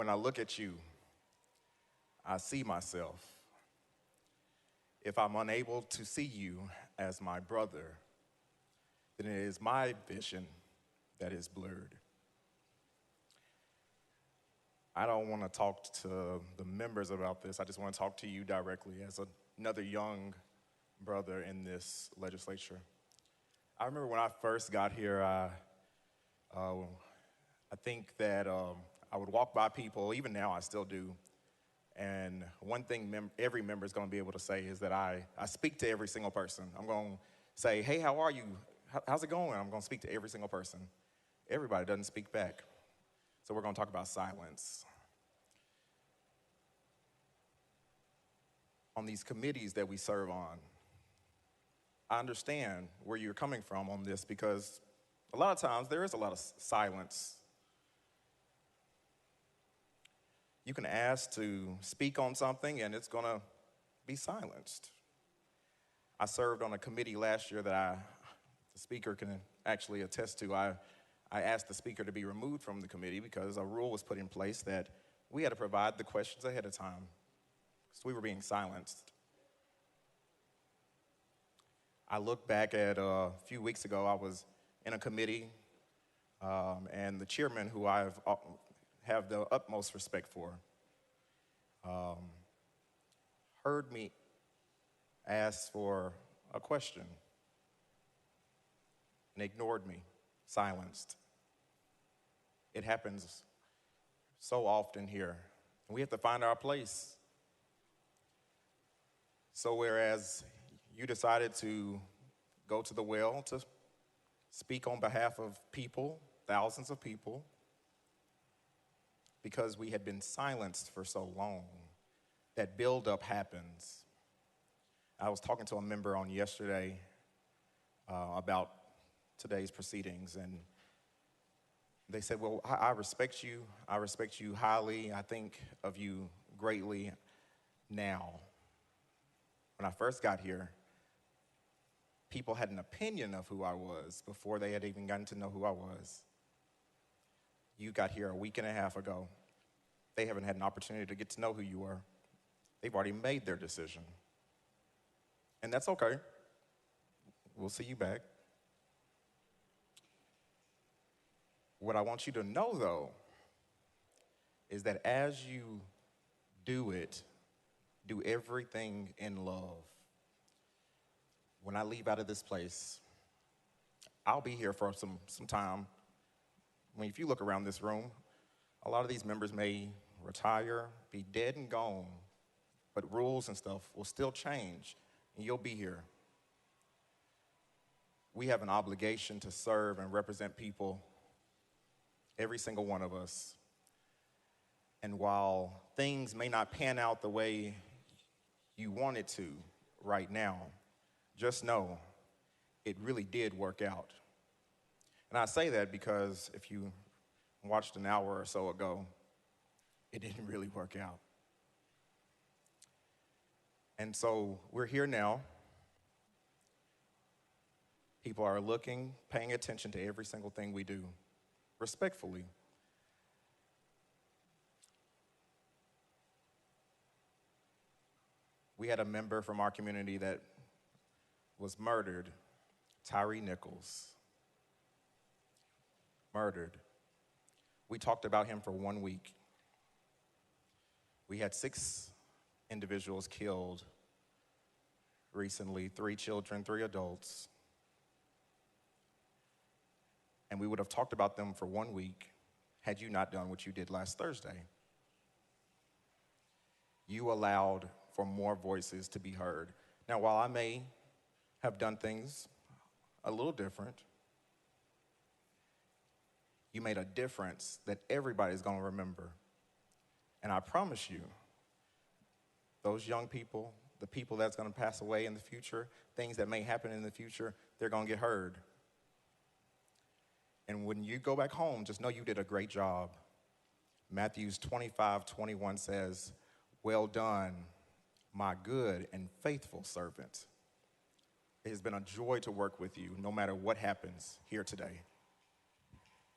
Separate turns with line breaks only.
When I look at you, I see myself. If I'm unable to see you as my brother, then it is my vision that is blurred. I don't want to talk to the members about this. I just want to talk to you directly as another young brother in this legislature. I remember when I first got here, I think that I would walk by people, even now I still do, and one thing every member is going to be able to say is that I speak to every single person. I'm going to say, hey, how are you? How's it going? I'm going to speak to every single person. Everybody doesn't speak back. So we're going to talk about silence. On these committees that we serve on, I understand where you're coming from on this because a lot of times there is a lot of silence. You can ask to speak on something and it's going to be silenced. I served on a committee last year that the speaker can actually attest to. I asked the speaker to be removed from the committee because a rule was put in place that we had to provide the questions ahead of time because we were being silenced. I look back at a few weeks ago, I was in a committee and the chairman, who I have the utmost respect for, heard me ask for a question and ignored me, silenced. It happens so often here. And we have to find our place. So whereas you decided to go to the well to speak on behalf of people, thousands of people, because we had been silenced for so long, that buildup happens. I was talking to a member on yesterday about today's proceedings, and they said, well, I respect you. I respect you highly. I think of you greatly now. When I first got here, people had an opinion of who I was before they had even gotten to know who I was. You got here a week and a half ago. They haven't had an opportunity to get to know who you are. They've already made their decision. And that's okay. We'll see you back. What I want you to know, though, is that as you do it, do everything in love. When I leave out of this place, I'll be here for some time. I mean, if you look around this room, a lot of these members may retire, be dead and gone, but rules and stuff will still change, and you'll be here. We have an obligation to serve and represent people, every single one of us. And while things may not pan out the way you want it to right now, just know it really did work out. And I say that because if you watched an hour or so ago, it didn't really work out. And so we're here now. People are looking, paying attention to every single thing we do, respectfully. We had a member from our community that was murdered, Torrey Nichols. Murdered. We talked about him for 1 week. We had 6 individuals killed recently, 3 children, 3 adults. And we would have talked about them for 1 week had you not done what you did last Thursday. You allowed for more voices to be heard. Now, while I may have done things a little different, you made a difference that everybody's going to remember. And I promise you, those young people, the people that's going to pass away in the future, things that may happen in the future, they're going to get heard. And when you go back home, just know you did a great job. Matthew 25:21 says, well done, my good and faithful servant. It has been a joy to work with you, no matter what happens here today.